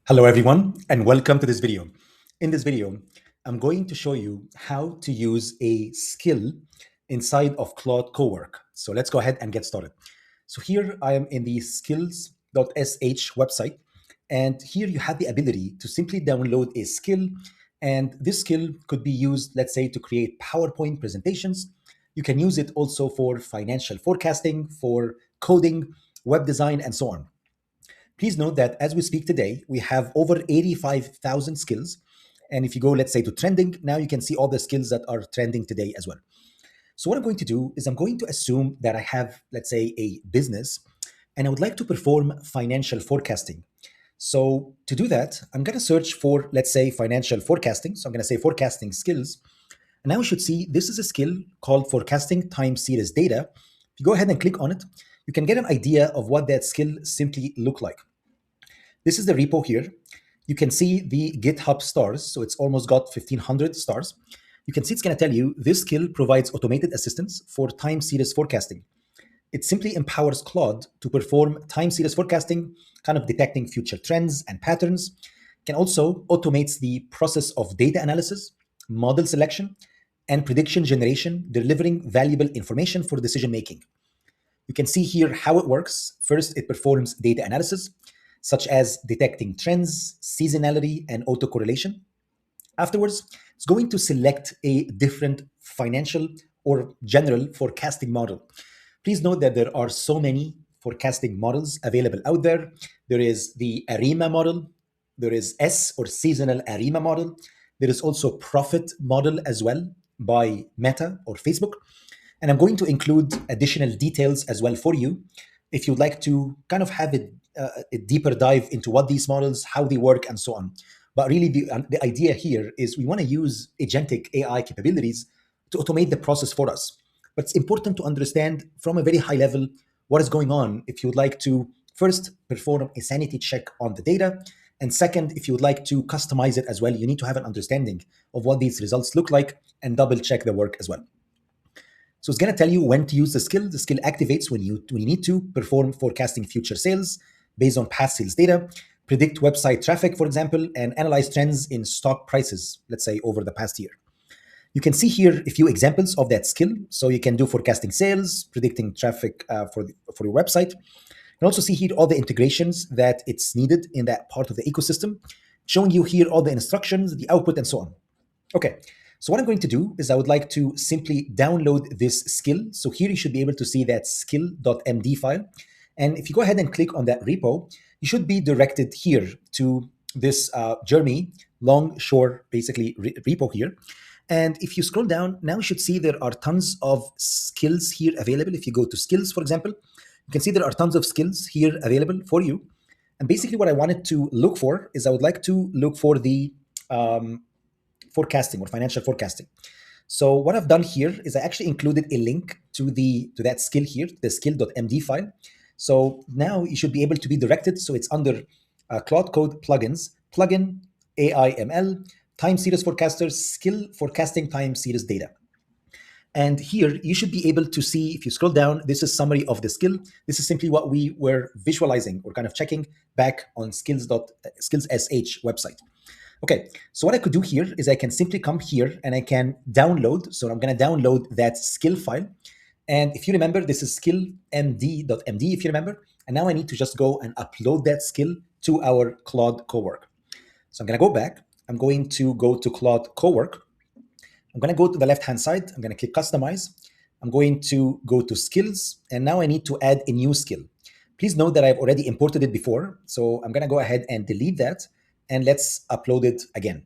Hello everyone and welcome to this video. In this video, I'm going to show you how to use a skill inside of Claude Cowork. So let's go ahead and get started. So here I am in the skills.sh website, and here you have the ability to simply download a skill, and this skill could be used, let's say, to create PowerPoint presentations. You can use it also for financial forecasting, for coding, web design, and so on. Please note that as we speak today, we have over 85,000 skills. And if you go, let's say, to trending, now you can see all the skills that are trending today as well. So, what I'm going to do is I'm going to assume that I have, let's say, a business and I would like to perform financial forecasting. So, to do that, I'm going to search for, let's say, financial forecasting. So, I'm going to say forecasting skills. And now we should see this is a skill called forecasting time series data. If you go ahead and click on it, you can get an idea of what that skill simply look like. This is the repo here. You can see the GitHub stars. So it's almost got 1,500 stars. You can see it's going to tell you this skill provides automated assistance for time series forecasting. It simply empowers Claude to perform time series forecasting, kind of detecting future trends and patterns. Can also automates the process of data analysis, model selection, and prediction generation, delivering valuable information for decision making. You can see here how it works. First, it performs data analysis, such as detecting trends, seasonality, and autocorrelation. Afterwards, it's going to select a different financial or general forecasting model. Please note that there are so many forecasting models available out there. There is the ARIMA model, there is S or seasonal ARIMA model. There is also profit model as well by Meta or Facebook. And I'm going to include additional details as well for you if you'd like to kind of have a deeper dive into what these models, how they work, and so on. But really, the idea here is we want to use agentic AI capabilities to automate the process for us. But it's important to understand from a very high level what is going on if you would like to first perform a sanity check on the data. And second, if you would like to customize it as well, you need to have an understanding of what these results look like and double check the work as well. So it's going to tell you when to use the skill. The skill activates when you need to perform forecasting future sales based on past sales data, predict website traffic, for example, and analyze trends in stock prices, let's say over the past year. You can see here a few examples of that skill. So you can do forecasting sales, predicting traffic for your website. You can also see here all the integrations that it's needed in that part of the ecosystem, showing you here all the instructions, the output, and so on. Okay, so what I'm going to do is I would like to simply download this skill. So here you should be able to see that skill.md file. And if you go ahead and click on that repo, you should be directed here to this Jeremy Longshore, basically repo here. And if you scroll down, now you should see there are tons of skills here available. If you go to skills, for example, you can see there are tons of skills here available for you. And basically what I wanted to look for is I would like to look for the forecasting or financial forecasting. So what I've done here is I actually included a link to that skill here, the skill.md file. So now you should be able to be directed. So it's under Claude Code plugins, plugin AIML, time series forecaster, skill forecasting time series data. And here you should be able to see, if you scroll down, this is summary of the skill. This is simply what we were visualizing or kind of checking back on skills.sh website. Okay, so what I could do here is I can simply come here and I can download. So I'm going to download that skill file. And if you remember, this is skillmd.md, if you remember. And now I need to just go and upload that skill to our Claude Cowork. So I'm going to go back. I'm going to go to Claude Cowork. I'm going to go to the left-hand side. I'm going to click Customize. I'm going to go to Skills. And now I need to add a new skill. Please note that I've already imported it before. So I'm going to go ahead and delete that. And let's upload it again.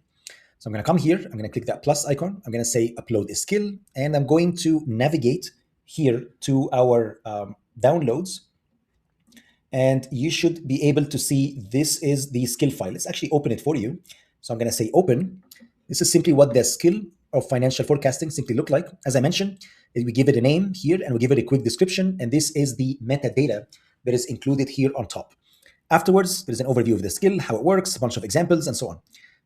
So I'm going to come here. I'm going to click that plus icon. I'm going to say upload a skill. And I'm going to navigate here to our downloads. And you should be able to see this is the skill file. Let's actually open it for you. So I'm going to say open. This is simply what the skill of financial forecasting simply look like. As I mentioned, we give it a name here and we give it a quick description. And this is the metadata that is included here on top. Afterwards, there's an overview of the skill, how it works, a bunch of examples, and so on.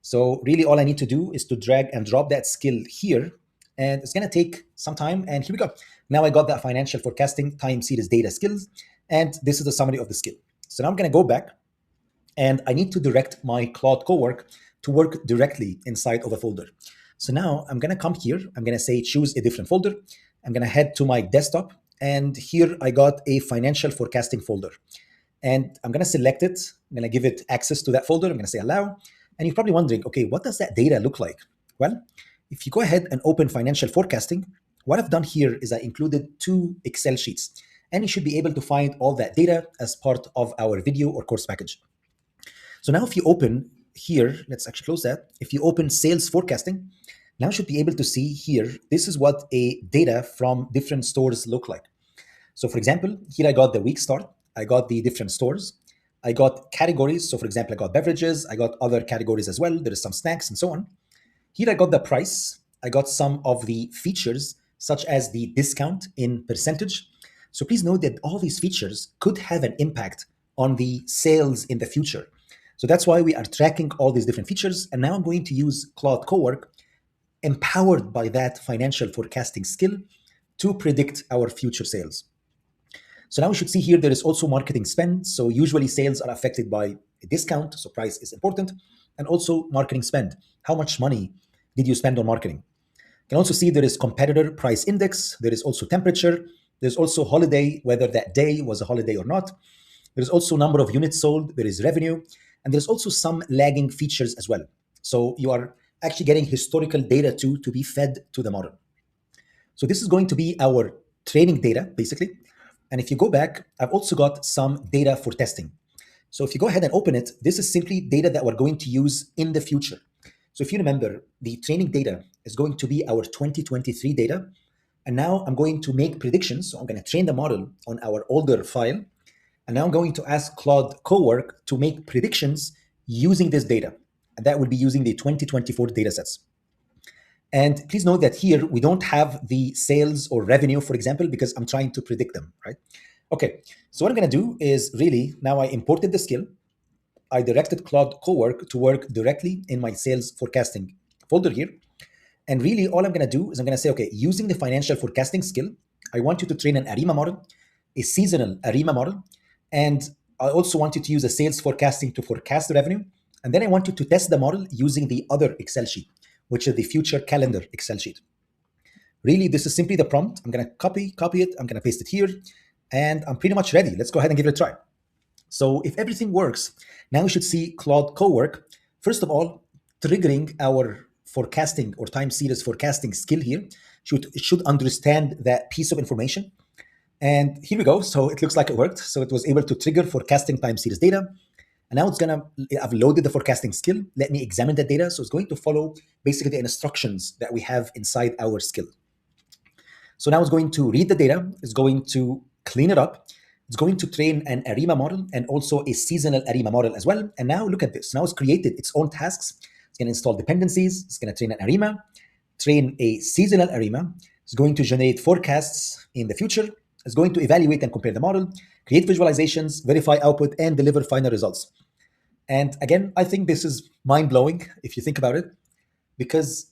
So really all I need to do is to drag and drop that skill here. And it's going to take some time. And here we go. Now I got that financial forecasting time series data skills. And this is the summary of the skill. So now I'm going to go back. and I need to direct my Claude Cowork to work directly inside of a folder. So now I'm gonna come here, I'm gonna say choose a different folder. I'm gonna head to my desktop, and here I got a financial forecasting folder. And I'm gonna select it, I'm gonna give it access to that folder, I'm gonna say allow. And you're probably wondering, okay, what does that data look like? Well, if you go ahead and open financial forecasting, what I've done here is I included two Excel sheets, and you should be able to find all that data as part of our video or course package. So now if you open here, let's actually close that. If you open sales forecasting, now you should be able to see here, this is what a data from different stores look like. So for example, here I got the week start, I got the different stores, I got categories. So for example, I got beverages, I got other categories as well. There is some snacks and so on. Here I got the price, I got some of the features such as the discount in percentage. So please note that all these features could have an impact on the sales in the future. So that's why we are tracking all these different features. And now I'm going to use Claude Cowork, empowered by that financial forecasting skill, to predict our future sales. So now we should see here there is also marketing spend. So usually sales are affected by a discount, so price is important, and also marketing spend. How much money did you spend on marketing? You can also see there is competitor price index, there is also temperature, there's also holiday, whether that day was a holiday or not. There's also number of units sold, there is revenue, and there's also some lagging features as well. So you are actually getting historical data to be fed to the model. So this is going to be our training data, basically. And if you go back, I've also got some data for testing. So if you go ahead and open it, this is simply data that we're going to use in the future. So if you remember, the training data is going to be our 2023 data. And now I'm going to make predictions. So I'm going to train the model on our older file. And now I'm going to ask Claude Cowork to make predictions using this data. And that will be using the 2024 datasets. And please note that here we don't have the sales or revenue, for example, because I'm trying to predict them, right? Okay, so what I'm gonna do is really, now I imported the skill, I directed Claude Cowork to work directly in my sales forecasting folder here. And really all I'm gonna do is I'm gonna say, okay, using the financial forecasting skill, I want you to train an ARIMA model, a seasonal ARIMA model, and I also want you to use a sales forecasting to forecast the revenue. And then I want you to test the model using the other Excel sheet, which is the future calendar Excel sheet. Really, this is simply the prompt. I'm gonna copy it, I'm gonna paste it here, and I'm pretty much ready. Let's go ahead and give it a try. So if everything works, now we should see Claude Cowork, first of all, triggering our forecasting or time series forecasting skill here. It should understand that piece of information. And here we go. So it looks like it worked. So it was able to trigger forecasting time series data. And now I've loaded the forecasting skill. Let me examine the data. So it's going to follow basically the instructions that we have inside our skill. So now it's going to read the data. It's going to clean it up. It's going to train an ARIMA model and also a seasonal ARIMA model as well. And now look at this. Now it's created its own tasks. It's going to install dependencies. It's going to train an ARIMA, train a seasonal ARIMA. It's going to generate forecasts in the future. It's going to evaluate and compare the model, create visualizations, verify output, and deliver final results. And again, I think this is mind-blowing if you think about it, because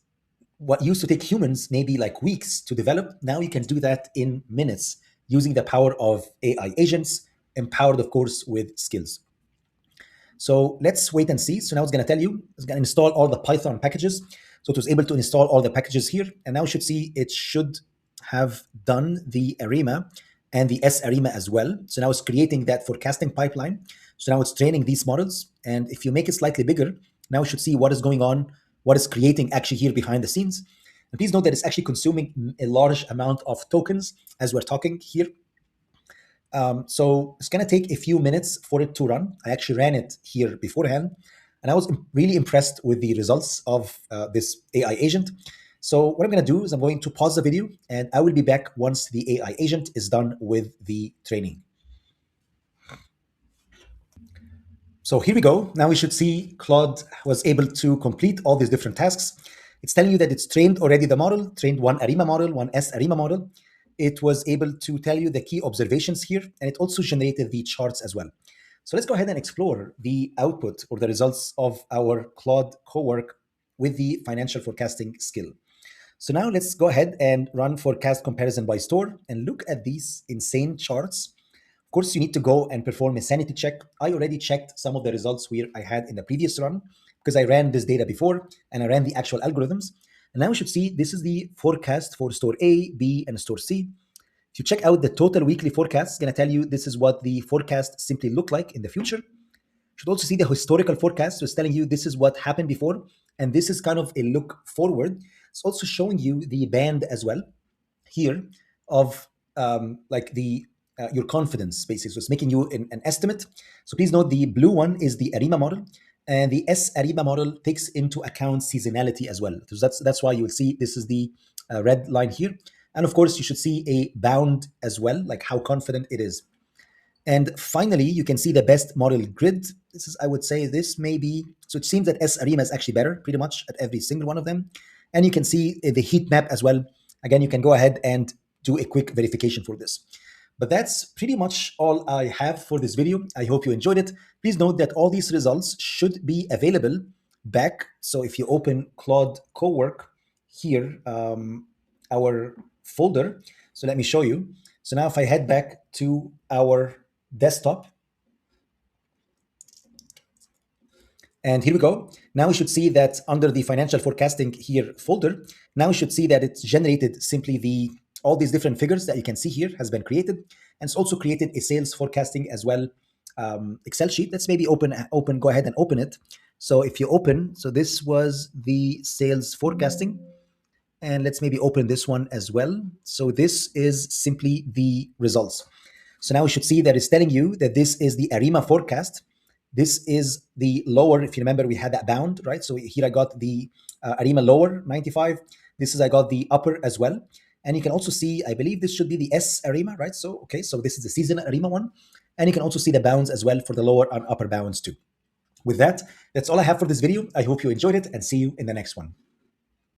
what used to take humans maybe like weeks to develop, now you can do that in minutes using the power of AI agents, empowered, of course, with skills. So let's wait and see. So now it's going to tell you, it's going to install all the Python packages. So it was able to install all the packages here. And now you should see it should have done the ARIMA and the S-ARIMA as well. So now it's creating that forecasting pipeline. So now it's training these models. And if you make it slightly bigger, now you should see what is going on, what is creating actually here behind the scenes. And please note that it's actually consuming a large amount of tokens as we're talking here. So it's going to take a few minutes for it to run. I actually ran it here beforehand, and I was really impressed with the results of this AI agent. So what I'm going to do is I'm going to pause the video, and I will be back once the AI agent is done with the training. So here we go. Now we should see Claude was able to complete all these different tasks. It's telling you that it's trained already the model, trained one ARIMA model, one S-ARIMA model. It was able to tell you the key observations here, and it also generated the charts as well. So let's go ahead and explore the output or the results of our Claude Cowork with the financial forecasting skill. So now let's go ahead and run forecast comparison by store and look at these insane charts course, you need to go and perform a sanity check. I already checked some of the results where I had in the previous run because I ran this data before and I ran the actual algorithms. And now we should see this is the forecast for store A, B, and store C. If you check out the total weekly forecast, it's going to tell you this is what the forecast simply look like in the future. You should also see the historical forecast, so it's telling you this is what happened before, and this is kind of a look forward. It's also showing you the band as well here of like the your confidence basically. So it's making you an estimate. So please note the blue one is the ARIMA model, and the S-ARIMA model takes into account seasonality as well. So that's why you will see this is the red line here. And of course, you should see a bound as well, like how confident it is. And finally, you can see the best model grid. This is, I would say, this may be, so it seems that S-ARIMA is actually better pretty much at every single one of them. And you can see the heat map as well. Again, you can go ahead and do a quick verification for this. But that's pretty much all I have for this video. I hope you enjoyed it. Please note that all these results should be available back. So if you open Claude Cowork here, our folder, so let me show you. So now if I head back to our desktop, and here we go. Now we should see that under the financial forecasting here folder, now we should see that it's generated simply all these different figures that you can see here has been created. And it's also created a sales forecasting as well Excel sheet. Let's maybe go ahead and open it. So if you open, so this was the sales forecasting. And let's maybe open this one as well. So this is simply the results. So now we should see that it's telling you that this is the ARIMA forecast. This is the lower, if you remember, we had that bound, right? So here I got the ARIMA lower, 95. This is, I got the upper as well. And you can also see, I believe this should be the S ARIMA, right? So, okay, so this is the seasonal ARIMA one. And you can also see the bounds as well for the lower and upper bounds too. With that, that's all I have for this video. I hope you enjoyed it and see you in the next one.